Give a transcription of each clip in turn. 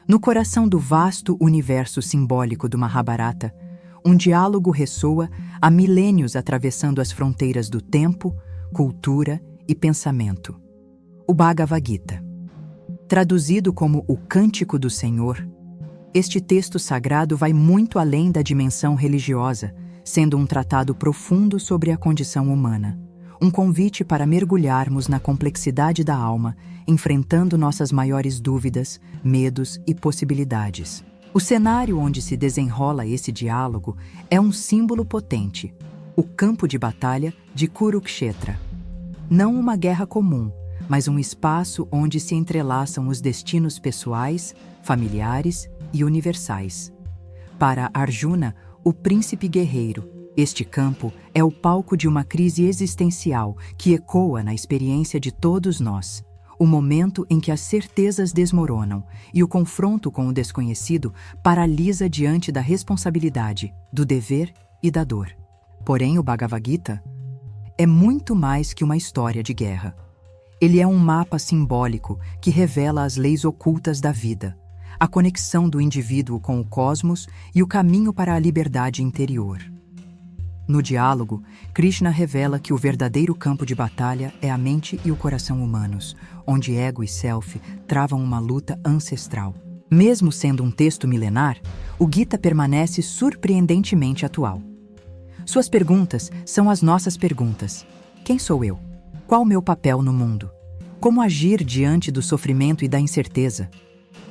No coração do vasto universo simbólico do Mahabharata, um diálogo ressoa há milênios atravessando as fronteiras do tempo, cultura e pensamento. O Bhagavad Gita. Traduzido como o Cântico do Senhor, este texto sagrado vai muito além da dimensão religiosa, sendo um tratado profundo sobre a condição humana. Um convite para mergulharmos na complexidade da alma, enfrentando nossas maiores dúvidas, medos e possibilidades. O cenário onde se desenrola esse diálogo é um símbolo potente, o campo de batalha de Kurukshetra. Não uma guerra comum, mas um espaço onde se entrelaçam os destinos pessoais, familiares e universais. Para Arjuna, o príncipe guerreiro, este campo é o palco de uma crise existencial que ecoa na experiência de todos nós. O momento em que as certezas desmoronam e o confronto com o desconhecido paralisa diante da responsabilidade, do dever e da dor. Porém, o Bhagavad Gita é muito mais que uma história de guerra. Ele é um mapa simbólico que revela as leis ocultas da vida, a conexão do indivíduo com o cosmos e o caminho para a liberdade interior. No diálogo, Krishna revela que o verdadeiro campo de batalha é a mente e o coração humanos, onde ego e self travam uma luta ancestral. Mesmo sendo um texto milenar, o Gita permanece surpreendentemente atual. Suas perguntas são as nossas perguntas. Quem sou eu? Qual o meu papel no mundo? Como agir diante do sofrimento e da incerteza?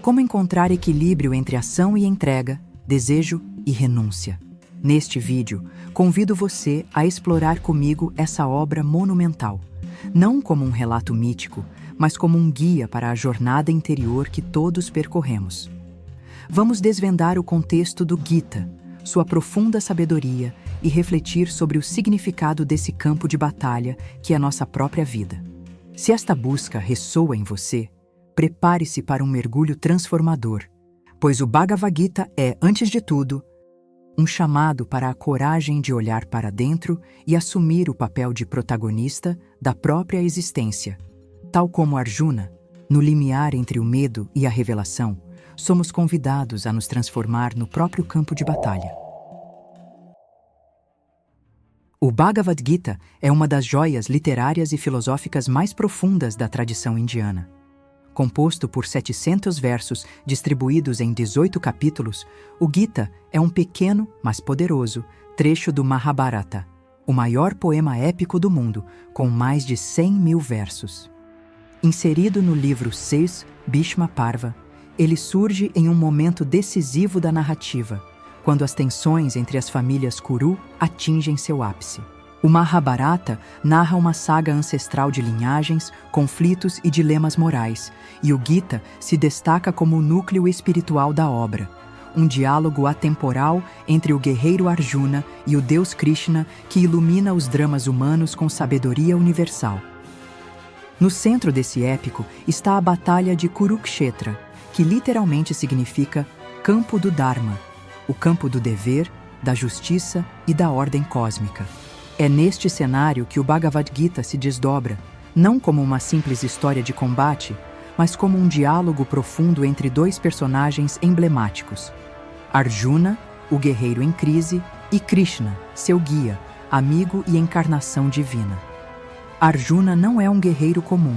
Como encontrar equilíbrio entre ação e entrega, desejo e renúncia? Neste vídeo, convido você a explorar comigo essa obra monumental, não como um relato mítico, mas como um guia para a jornada interior que todos percorremos. Vamos desvendar o contexto do Gita, sua profunda sabedoria e refletir sobre o significado desse campo de batalha que é nossa própria vida. Se esta busca ressoa em você, prepare-se para um mergulho transformador, pois o Bhagavad Gita é, antes de tudo, um chamado para a coragem de olhar para dentro e assumir o papel de protagonista da própria existência. Tal como Arjuna, no limiar entre o medo e a revelação, somos convidados a nos transformar no próprio campo de batalha. O Bhagavad Gita é uma das joias literárias e filosóficas mais profundas da tradição indiana. Composto por 700 versos distribuídos em 18 capítulos, o Gita é um pequeno, mas poderoso, trecho do Mahabharata, o maior poema épico do mundo, com mais de 100.000 versos. Inserido no livro 6, Bhishma Parva, ele surge em um momento decisivo da narrativa, quando as tensões entre as famílias Kuru atingem seu ápice. O Mahabharata narra uma saga ancestral de linhagens, conflitos e dilemas morais, e o Gita se destaca como o núcleo espiritual da obra, um diálogo atemporal entre o guerreiro Arjuna e o Deus Krishna que ilumina os dramas humanos com sabedoria universal. No centro desse épico está a Batalha de Kurukshetra, que literalmente significa campo do Dharma, o campo do dever, da justiça e da ordem cósmica. É neste cenário que o Bhagavad Gita se desdobra, não como uma simples história de combate, mas como um diálogo profundo entre dois personagens emblemáticos: Arjuna, o guerreiro em crise, e Krishna, seu guia, amigo e encarnação divina. Arjuna não é um guerreiro comum.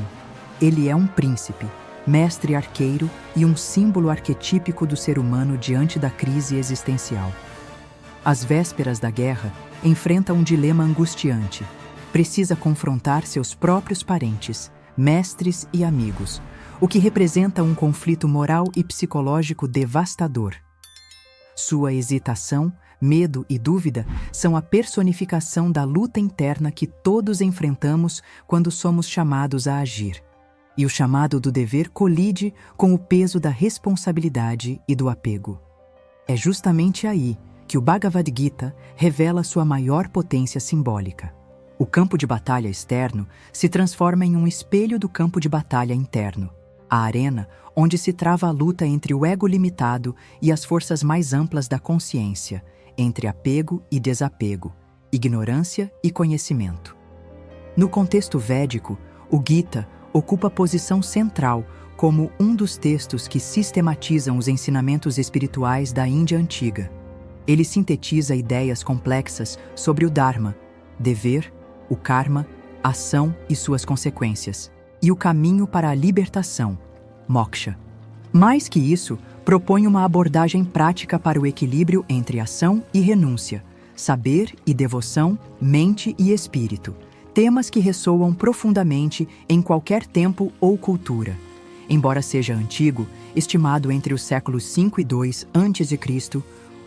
Ele é um príncipe, mestre arqueiro e um símbolo arquetípico do ser humano diante da crise existencial. Às vésperas da guerra, enfrenta um dilema angustiante. Precisa confrontar seus próprios parentes, mestres e amigos, o que representa um conflito moral e psicológico devastador. Sua hesitação, medo e dúvida são a personificação da luta interna que todos enfrentamos quando somos chamados a agir. E o chamado do dever colide com o peso da responsabilidade e do apego. É justamente aí que o Bhagavad Gita revela sua maior potência simbólica. O campo de batalha externo se transforma em um espelho do campo de batalha interno, a arena onde se trava a luta entre o ego limitado e as forças mais amplas da consciência, entre apego e desapego, ignorância e conhecimento. No contexto védico, o Gita ocupa posição central como um dos textos que sistematizam os ensinamentos espirituais da Índia antiga. Ele sintetiza ideias complexas sobre o Dharma, dever, o karma, ação e suas consequências, e o caminho para a libertação, moksha. Mais que isso, propõe uma abordagem prática para o equilíbrio entre ação e renúncia, saber e devoção, mente e espírito, temas que ressoam profundamente em qualquer tempo ou cultura. Embora seja antigo, estimado entre os séculos 5 e 2 a.C.,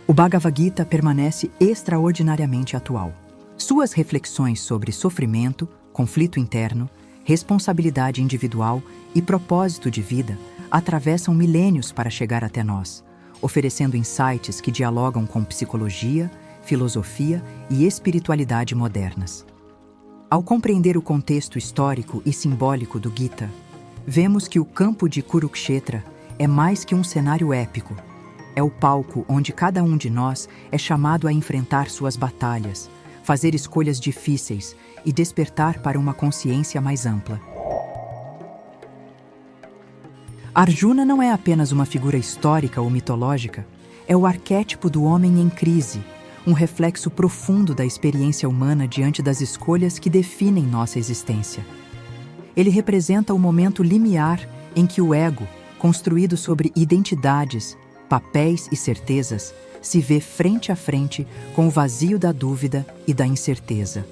o Bhagavad Gita permanece extraordinariamente atual. Suas reflexões sobre sofrimento, conflito interno, responsabilidade individual e propósito de vida atravessam milênios para chegar até nós, oferecendo insights que dialogam com psicologia, filosofia e espiritualidade modernas. Ao compreender o contexto histórico e simbólico do Gita, vemos que o campo de Kurukshetra é mais que um cenário épico. É o palco onde cada um de nós é chamado a enfrentar suas batalhas, fazer escolhas difíceis e despertar para uma consciência mais ampla. Arjuna não é apenas uma figura histórica ou mitológica, é o arquétipo do homem em crise, um reflexo profundo da experiência humana diante das escolhas que definem nossa existência. Ele representa o momento limiar em que o ego, construído sobre identidades, papéis e certezas, se vê frente a frente com o vazio da dúvida e da incerteza.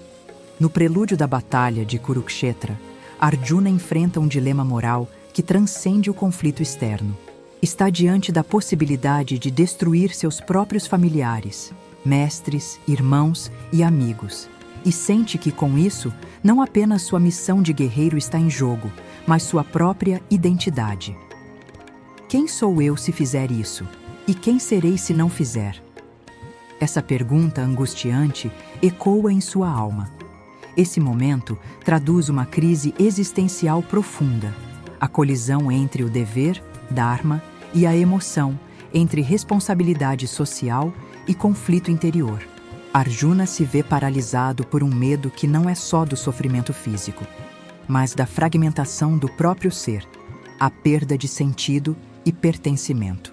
No prelúdio da batalha de Kurukshetra, Arjuna enfrenta um dilema moral que transcende o conflito externo. Está diante da possibilidade de destruir seus próprios familiares, mestres, irmãos e amigos, e sente que, com isso, não apenas sua missão de guerreiro está em jogo, mas sua própria identidade. Quem sou eu se fizer isso? E quem serei se não fizer? Essa pergunta angustiante ecoa em sua alma. Esse momento traduz uma crise existencial profunda, a colisão entre o dever, dharma, e a emoção, entre responsabilidade social e conflito interior. Arjuna se vê paralisado por um medo que não é só do sofrimento físico, mas da fragmentação do próprio ser, a perda de sentido e pertencimento.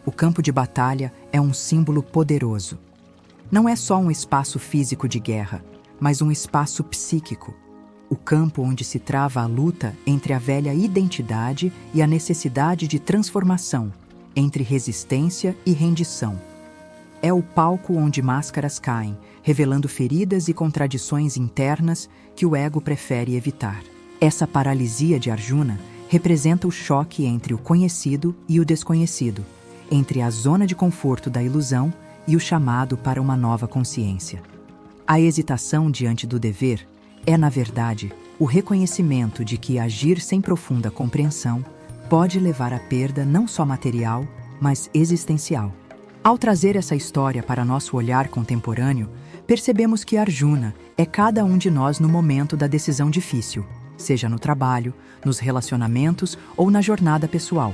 O campo de batalha é um símbolo poderoso. Não é só um espaço físico de guerra, mas um espaço psíquico. O campo onde se trava a luta entre a velha identidade e a necessidade de transformação, entre resistência e rendição. É o palco onde máscaras caem, revelando feridas e contradições internas que o ego prefere evitar. Essa paralisia de Arjuna representa o choque entre o conhecido e o desconhecido, entre a zona de conforto da ilusão e o chamado para uma nova consciência. A hesitação diante do dever é, na verdade, o reconhecimento de que agir sem profunda compreensão pode levar à perda não só material, mas existencial. Ao trazer essa história para nosso olhar contemporâneo, percebemos que Arjuna é cada um de nós no momento da decisão difícil, seja no trabalho, nos relacionamentos ou na jornada pessoal.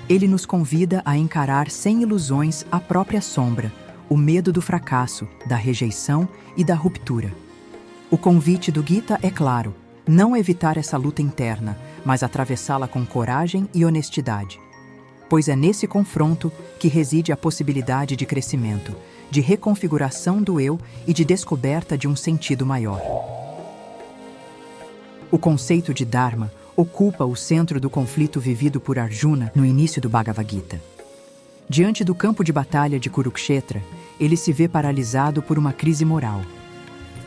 Ele nos convida a encarar sem ilusões a própria sombra, o medo do fracasso, da rejeição e da ruptura. O convite do Gita é claro: não evitar essa luta interna, mas atravessá-la com coragem e honestidade. Pois é nesse confronto que reside a possibilidade de crescimento, de reconfiguração do eu e de descoberta de um sentido maior. O conceito de Dharma ocupa o centro do conflito vivido por Arjuna no início do Bhagavad Gita. Diante do campo de batalha de Kurukshetra, ele se vê paralisado por uma crise moral.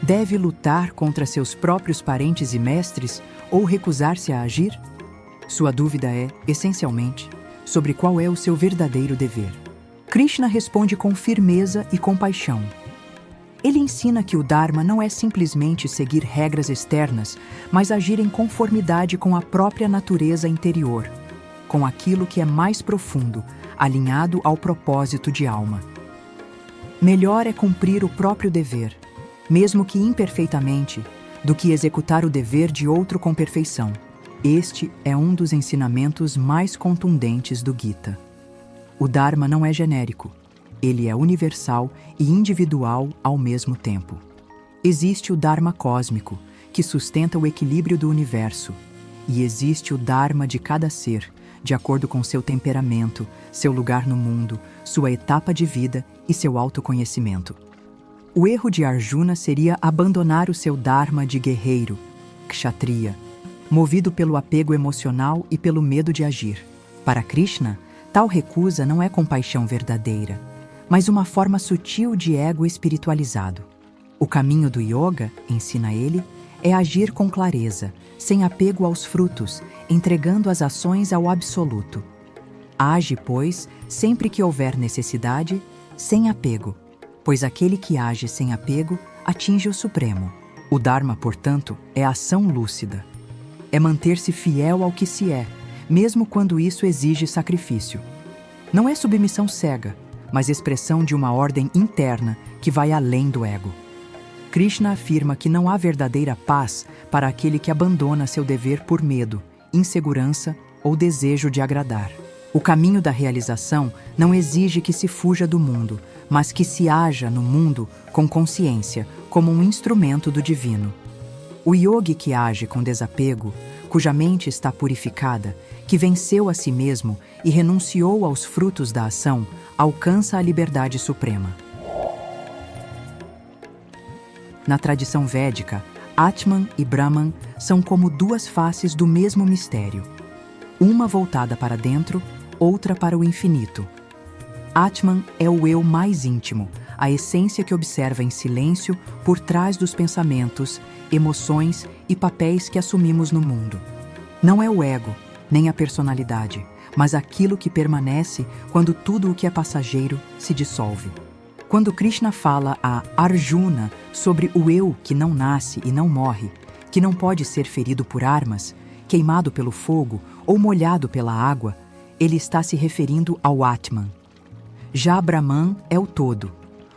Deve lutar contra seus próprios parentes e mestres ou recusar-se a agir? Sua dúvida é, essencialmente, sobre qual é o seu verdadeiro dever. Krishna responde com firmeza e compaixão. Ele ensina que o Dharma não é simplesmente seguir regras externas, mas agir em conformidade com a própria natureza interior, com aquilo que é mais profundo, alinhado ao propósito de alma. Melhor é cumprir o próprio dever, mesmo que imperfeitamente, do que executar o dever de outro com perfeição. Este é um dos ensinamentos mais contundentes do Gita. O Dharma não é genérico. Ele é universal e individual ao mesmo tempo. Existe o Dharma cósmico, que sustenta o equilíbrio do universo, e existe o Dharma de cada ser, de acordo com seu temperamento, seu lugar no mundo, sua etapa de vida e seu autoconhecimento. O erro de Arjuna seria abandonar o seu Dharma de guerreiro, Kshatriya, movido pelo apego emocional e pelo medo de agir. Para Krishna, tal recusa não é compaixão verdadeira, mas uma forma sutil de ego espiritualizado. O caminho do yoga, ensina ele, é agir com clareza, sem apego aos frutos, entregando as ações ao absoluto. Age, pois, sempre que houver necessidade, sem apego, pois aquele que age sem apego atinge o Supremo. O Dharma, portanto, é ação lúcida. É manter-se fiel ao que se é, mesmo quando isso exige sacrifício. Não é submissão cega, mas expressão de uma ordem interna que vai além do ego. Krishna afirma que não há verdadeira paz para aquele que abandona seu dever por medo, insegurança ou desejo de agradar. O caminho da realização não exige que se fuja do mundo, mas que se haja no mundo com consciência, como um instrumento do divino. O yogi que age com desapego, cuja mente está purificada, que venceu a si mesmo e renunciou aos frutos da ação, alcança a liberdade suprema. Na tradição védica, Atman e Brahman são como duas faces do mesmo mistério. Uma voltada para dentro, outra para o infinito. Atman é o eu mais íntimo, a essência que observa em silêncio por trás dos pensamentos, emoções e papéis que assumimos no mundo. Não é o ego, nem a personalidade, mas aquilo que permanece quando tudo o que é passageiro se dissolve. Quando Krishna fala a Arjuna sobre o eu que não nasce e não morre, que não pode ser ferido por armas, queimado pelo fogo ou molhado pela água, ele está se referindo ao Atman. Já Brahman é o todo,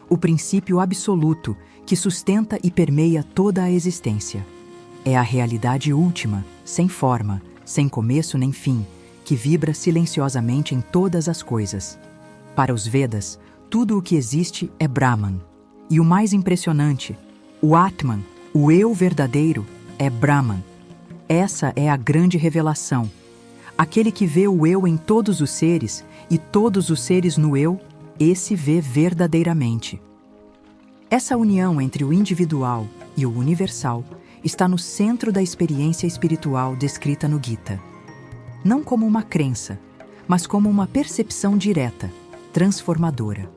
o princípio absoluto que sustenta e permeia toda a existência. É a realidade última, sem forma, sem começo nem fim, que vibra silenciosamente em todas as coisas. Para os Vedas, tudo o que existe é Brahman. E o mais impressionante, o Atman, o eu verdadeiro, é Brahman. Essa é a grande revelação. Aquele que vê o eu em todos os seres e todos os seres no eu, esse vê verdadeiramente. Essa união entre o individual e o universal está no centro da experiência espiritual descrita no Gita. Não como uma crença, mas como uma percepção direta, transformadora.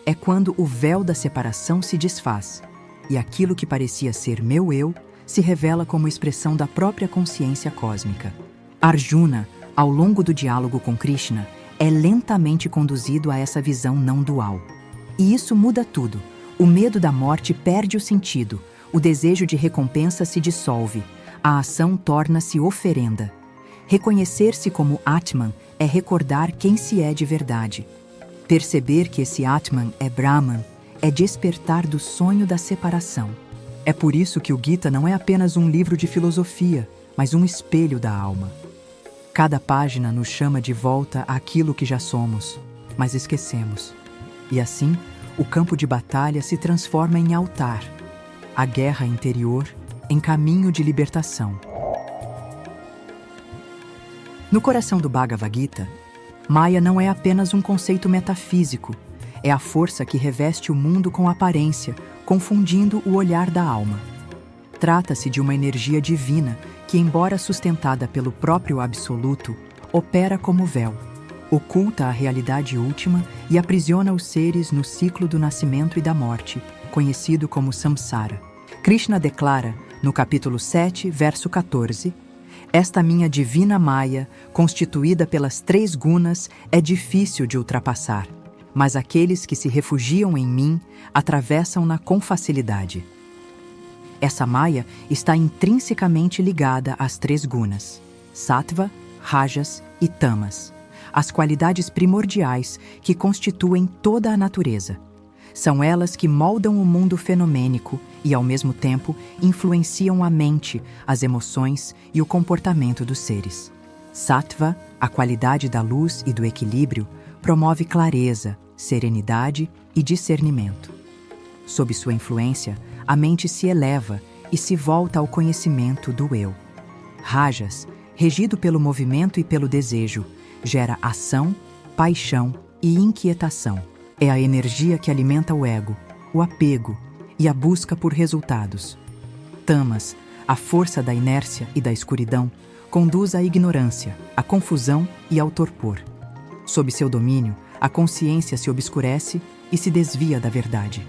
É quando o véu da separação se desfaz e aquilo que parecia ser meu eu se revela como expressão da própria consciência cósmica. Arjuna, ao longo do diálogo com Krishna, é lentamente conduzido a essa visão não dual. E isso muda tudo. O medo da morte perde o sentido, o desejo de recompensa se dissolve, a ação torna-se oferenda. Reconhecer-se como Atman é recordar quem se é de verdade. Perceber que esse Atman é Brahman é despertar do sonho da separação. É por isso que o Gita não é apenas um livro de filosofia, mas um espelho da alma. Cada página nos chama de volta àquilo que já somos, mas esquecemos. E assim, o campo de batalha se transforma em altar, a guerra interior em caminho de libertação. No coração do Bhagavad Gita, Maya não é apenas um conceito metafísico, é a força que reveste o mundo com aparência, confundindo o olhar da alma. Trata-se de uma energia divina que, embora sustentada pelo próprio Absoluto, opera como véu, oculta a realidade última e aprisiona os seres no ciclo do nascimento e da morte, conhecido como Samsara. Krishna declara, no capítulo 7, verso 14, esta minha divina Maya, constituída pelas 3 gunas, é difícil de ultrapassar, mas aqueles que se refugiam em mim atravessam-na com facilidade. Essa Maya está intrinsecamente ligada às 3 gunas, Sattva, Rajas e Tamas, as qualidades primordiais que constituem toda a natureza. São elas que moldam o mundo fenomênico e, ao mesmo tempo, influenciam a mente, as emoções e o comportamento dos seres. Sattva, a qualidade da luz e do equilíbrio, promove clareza, serenidade e discernimento. Sob sua influência, a mente se eleva e se volta ao conhecimento do eu. Rajas, regido pelo movimento e pelo desejo, gera ação, paixão e inquietação. É a energia que alimenta o ego, o apego e a busca por resultados. Tamas, a força da inércia e da escuridão, conduz à ignorância, à confusão e ao torpor. Sob seu domínio, a consciência se obscurece e se desvia da verdade.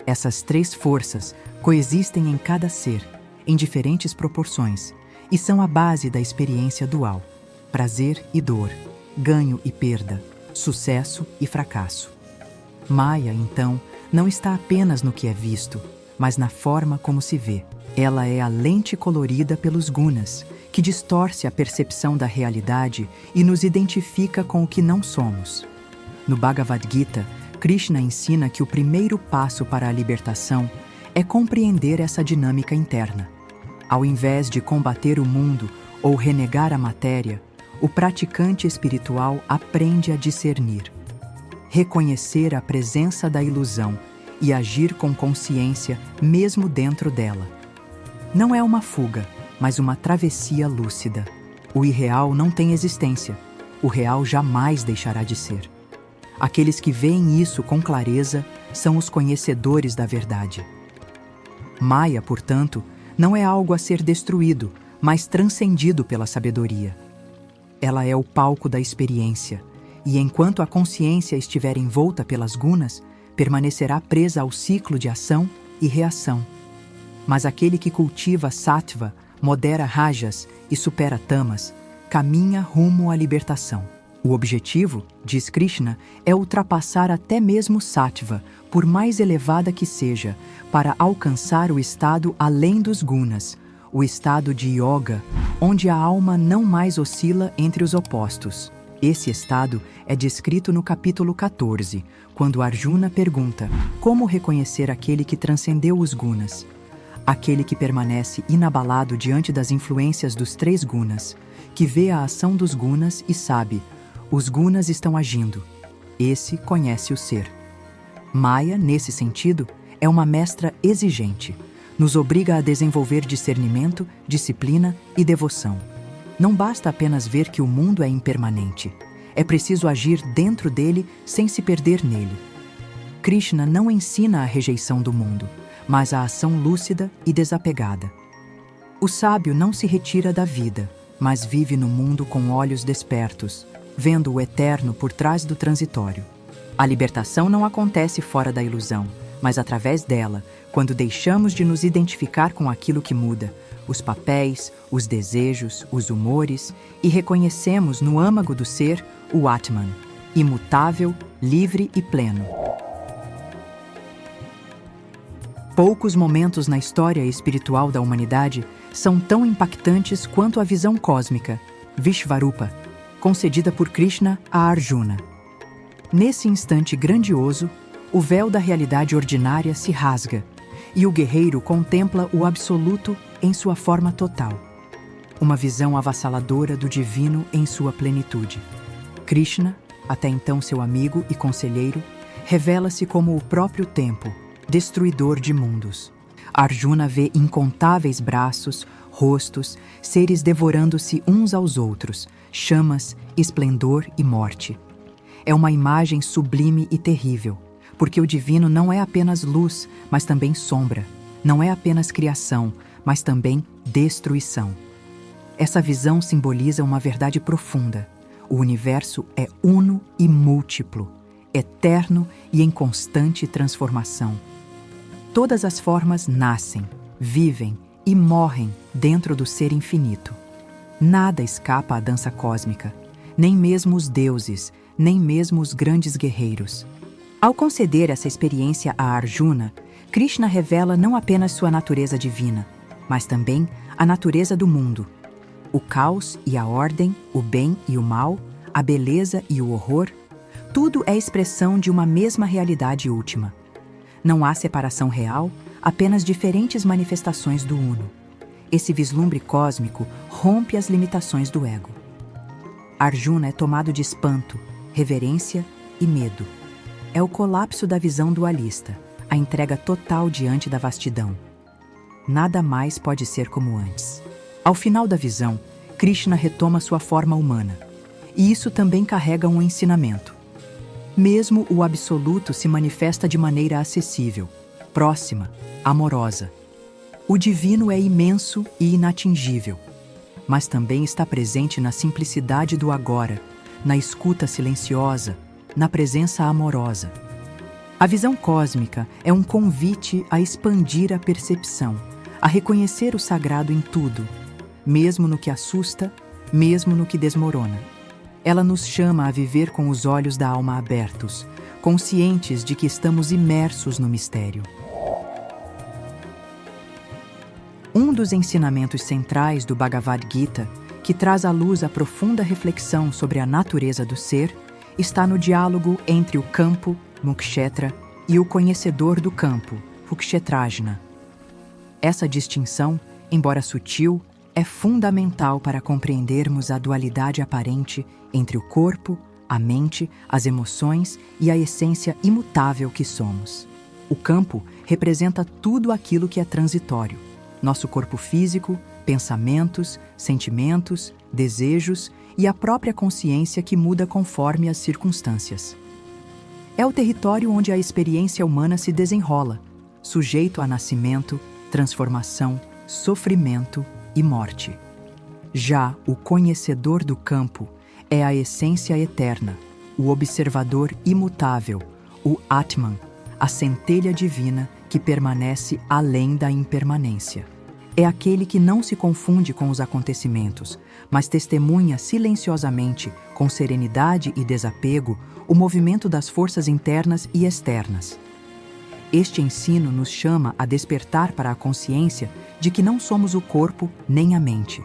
Essas três forças coexistem em cada ser, em diferentes proporções, e são a base da experiência dual: prazer e dor, ganho e perda, sucesso e fracasso. Maya, então, não está apenas no que é visto, mas na forma como se vê. Ela é a lente colorida pelos gunas, que distorce a percepção da realidade e nos identifica com o que não somos. No Bhagavad Gita, Krishna ensina que o primeiro passo para a libertação é compreender essa dinâmica interna. Ao invés de combater o mundo ou renegar a matéria, o praticante espiritual aprende a discernir, reconhecer a presença da ilusão e agir com consciência mesmo dentro dela. Não é uma fuga, mas uma travessia lúcida. O irreal não tem existência. O real jamais deixará de ser. Aqueles que veem isso com clareza são os conhecedores da verdade. Maya, portanto, não é algo a ser destruído, mas transcendido pela sabedoria. Ela é o palco da experiência, e enquanto a consciência estiver envolta pelas gunas, permanecerá presa ao ciclo de ação e reação. Mas aquele que cultiva sattva, modera rajas e supera tamas, caminha rumo à libertação. O objetivo, diz Krishna, é ultrapassar até mesmo sattva, por mais elevada que seja, para alcançar o estado além dos gunas, o estado de yoga, onde a alma não mais oscila entre os opostos. Esse estado é descrito no capítulo 14, quando Arjuna pergunta como reconhecer aquele que transcendeu os gunas. Aquele que permanece inabalado diante das influências dos três gunas, que vê a ação dos gunas e sabe: os gunas estão agindo. Esse conhece o ser. Maya, nesse sentido, é uma mestra exigente. Nos obriga a desenvolver discernimento, disciplina e devoção. Não basta apenas ver que o mundo é impermanente. É preciso agir dentro dele sem se perder nele. Krishna não ensina a rejeição do mundo, mas a ação lúcida e desapegada. O sábio não se retira da vida, mas vive no mundo com olhos despertos, vendo o eterno por trás do transitório. A libertação não acontece fora da ilusão, mas através dela, quando deixamos de nos identificar com aquilo que muda, os papéis, os desejos, os humores, e reconhecemos no âmago do ser o Atman, imutável, livre e pleno. Poucos momentos na história espiritual da humanidade são tão impactantes quanto a visão cósmica, Vishvarupa, concedida por Krishna a Arjuna. Nesse instante grandioso, o véu da realidade ordinária se rasga e o guerreiro contempla o absoluto em sua forma total. Uma visão avassaladora do divino em sua plenitude. Krishna, até então seu amigo e conselheiro, revela-se como o próprio tempo, destruidor de mundos. Arjuna vê incontáveis braços, rostos, seres devorando-se uns aos outros, chamas, esplendor e morte. É uma imagem sublime e terrível, porque o divino não é apenas luz, mas também sombra. Não é apenas criação, mas também destruição. Essa visão simboliza uma verdade profunda. O universo é uno e múltiplo, eterno e em constante transformação. Todas as formas nascem, vivem e morrem dentro do ser infinito. Nada escapa à dança cósmica, nem mesmo os deuses, nem mesmo os grandes guerreiros. Ao conceder essa experiência a Arjuna, Krishna revela não apenas sua natureza divina, mas também a natureza do mundo. O caos e a ordem, o bem e o mal, a beleza e o horror, tudo é expressão de uma mesma realidade última. Não há separação real, apenas diferentes manifestações do Uno. Esse vislumbre cósmico rompe as limitações do ego. Arjuna é tomado de espanto, reverência e medo. É o colapso da visão dualista, a entrega total diante da vastidão. Nada mais pode ser como antes. Ao final da visão, Krishna retoma sua forma humana. E isso também carrega um ensinamento. Mesmo o absoluto se manifesta de maneira acessível, próxima, amorosa. O divino é imenso e inatingível, mas também está presente na simplicidade do agora, na escuta silenciosa, na presença amorosa. A visão cósmica é um convite a expandir a percepção, a reconhecer o sagrado em tudo, mesmo no que assusta, mesmo no que desmorona. Ela nos chama a viver com os olhos da alma abertos, conscientes de que estamos imersos no mistério. Um dos ensinamentos centrais do Bhagavad Gita, que traz à luz a profunda reflexão sobre a natureza do ser, está no diálogo entre o campo, Mukshetra, e o conhecedor do campo, Rukshetrajna. Essa distinção, embora sutil, é fundamental para compreendermos a dualidade aparente entre o corpo, a mente, as emoções e a essência imutável que somos. O campo representa tudo aquilo que é transitório: nosso corpo físico, pensamentos, sentimentos, desejos e a própria consciência que muda conforme as circunstâncias. É o território onde a experiência humana se desenrola, sujeito a nascimento, transformação, sofrimento e morte. Já o conhecedor do campo é a essência eterna, o observador imutável, o Atman, a centelha divina que permanece além da impermanência. É aquele que não se confunde com os acontecimentos, mas testemunha silenciosamente, com serenidade e desapego, o movimento das forças internas e externas. Este ensino nos chama a despertar para a consciência de que não somos o corpo nem a mente.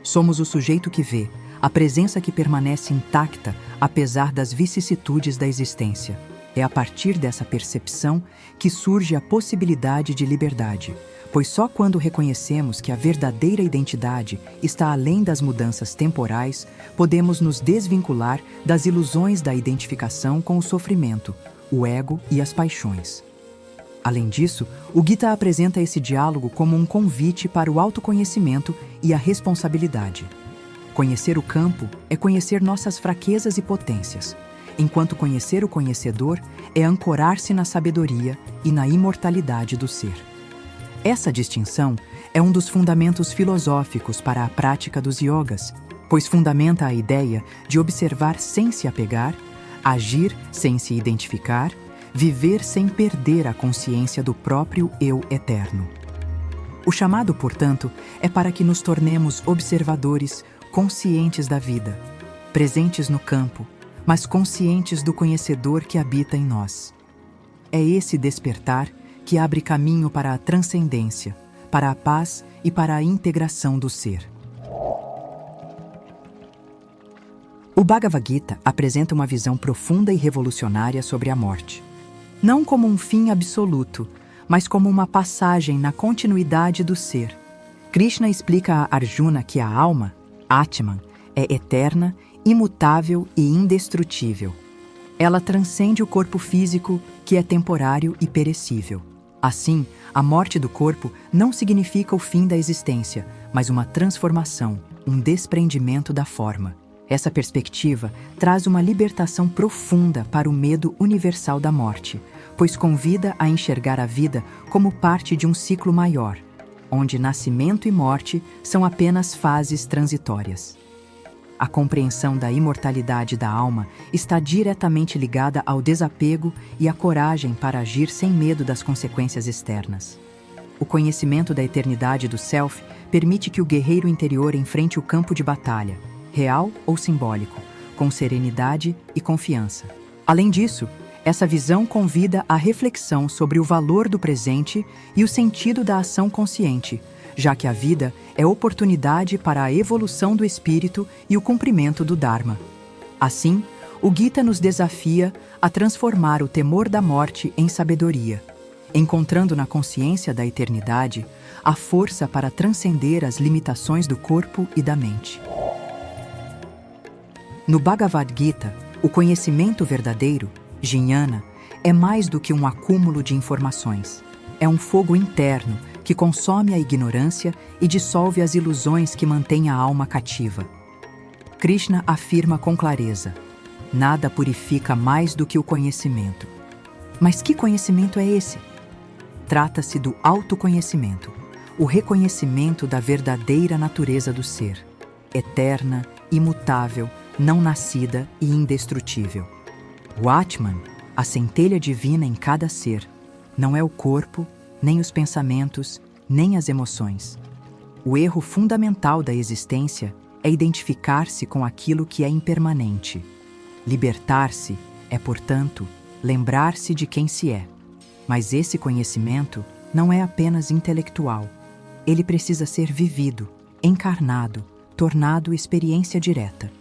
Somos o sujeito que vê, a presença que permanece intacta apesar das vicissitudes da existência. É a partir dessa percepção que surge a possibilidade de liberdade, pois só quando reconhecemos que a verdadeira identidade está além das mudanças temporais, podemos nos desvincular das ilusões da identificação com o sofrimento, o ego e as paixões. Além disso, o Gita apresenta esse diálogo como um convite para o autoconhecimento e a responsabilidade. Conhecer o campo é conhecer nossas fraquezas e potências, enquanto conhecer o conhecedor é ancorar-se na sabedoria e na imortalidade do ser. Essa distinção é um dos fundamentos filosóficos para a prática dos yogas, pois fundamenta a ideia de observar sem se apegar, agir sem se identificar, viver sem perder a consciência do próprio eu eterno. O chamado, portanto, é para que nos tornemos observadores conscientes da vida, presentes no campo, mas conscientes do conhecedor que habita em nós. É esse despertar que abre caminho para a transcendência, para a paz e para a integração do ser. O Bhagavad Gita apresenta uma visão profunda e revolucionária sobre a morte. Não como um fim absoluto, mas como uma passagem na continuidade do ser. Krishna explica a Arjuna que a alma, Atman, é eterna, imutável e indestrutível. Ela transcende o corpo físico, que é temporário e perecível. Assim, a morte do corpo não significa o fim da existência, mas uma transformação, um desprendimento da forma. Essa perspectiva traz uma libertação profunda para o medo universal da morte, pois convida a enxergar a vida como parte de um ciclo maior, onde nascimento e morte são apenas fases transitórias. A compreensão da imortalidade da alma está diretamente ligada ao desapego e à coragem para agir sem medo das consequências externas. O conhecimento da eternidade do Self permite que o guerreiro interior enfrente o campo de batalha, real ou simbólico, com serenidade e confiança. Além disso, essa visão convida à reflexão sobre o valor do presente e o sentido da ação consciente, já que a vida é oportunidade para a evolução do espírito e o cumprimento do Dharma. Assim, o Gita nos desafia a transformar o temor da morte em sabedoria, encontrando na consciência da eternidade a força para transcender as limitações do corpo e da mente. No Bhagavad Gita, o conhecimento verdadeiro, Jnana, é mais do que um acúmulo de informações. É um fogo interno que consome a ignorância e dissolve as ilusões que mantêm a alma cativa. Krishna afirma com clareza: nada purifica mais do que o conhecimento. Mas que conhecimento é esse? Trata-se do autoconhecimento, o reconhecimento da verdadeira natureza do ser, eterna, imutável, não nascida e indestrutível. O Atman, a centelha divina em cada ser, não é o corpo, nem os pensamentos, nem as emoções. O erro fundamental da existência é identificar-se com aquilo que é impermanente. Libertar-se é, portanto, lembrar-se de quem se é. Mas esse conhecimento não é apenas intelectual. Ele precisa ser vivido, encarnado, tornado experiência direta.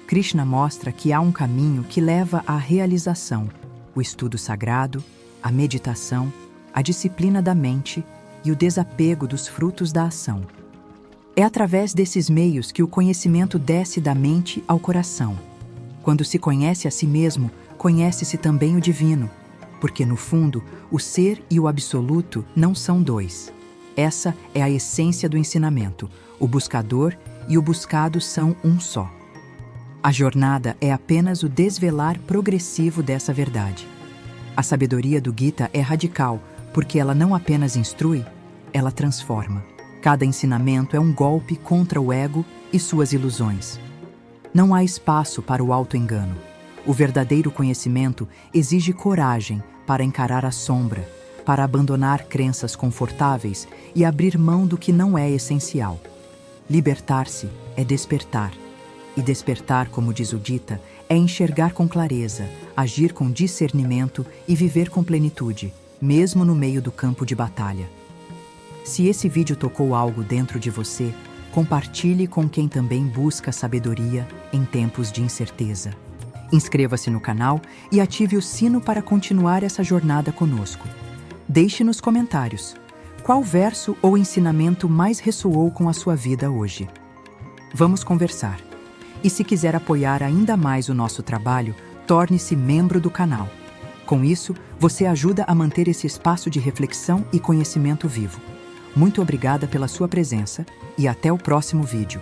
Krishna mostra que há um caminho que leva à realização: o estudo sagrado, a meditação, a disciplina da mente e o desapego dos frutos da ação. É através desses meios que o conhecimento desce da mente ao coração. Quando se conhece a si mesmo, conhece-se também o divino, porque, no fundo, o ser e o absoluto não são dois. Essa é a essência do ensinamento. O buscador e o buscado são um só. A jornada é apenas o desvelar progressivo dessa verdade. A sabedoria do Gita é radical, porque ela não apenas instrui, ela transforma. Cada ensinamento é um golpe contra o ego e suas ilusões. Não há espaço para o auto-engano. O verdadeiro conhecimento exige coragem para encarar a sombra, para abandonar crenças confortáveis e abrir mão do que não é essencial. Libertar-se é despertar. E despertar, como diz o Gita, é enxergar com clareza, agir com discernimento e viver com plenitude, mesmo no meio do campo de batalha. Se esse vídeo tocou algo dentro de você, compartilhe com quem também busca sabedoria em tempos de incerteza. Inscreva-se no canal e ative o sino para continuar essa jornada conosco. Deixe nos comentários qual verso ou ensinamento mais ressoou com a sua vida hoje. Vamos conversar. E se quiser apoiar ainda mais o nosso trabalho, torne-se membro do canal. Com isso, você ajuda a manter esse espaço de reflexão e conhecimento vivo. Muito obrigada pela sua presença e até o próximo vídeo.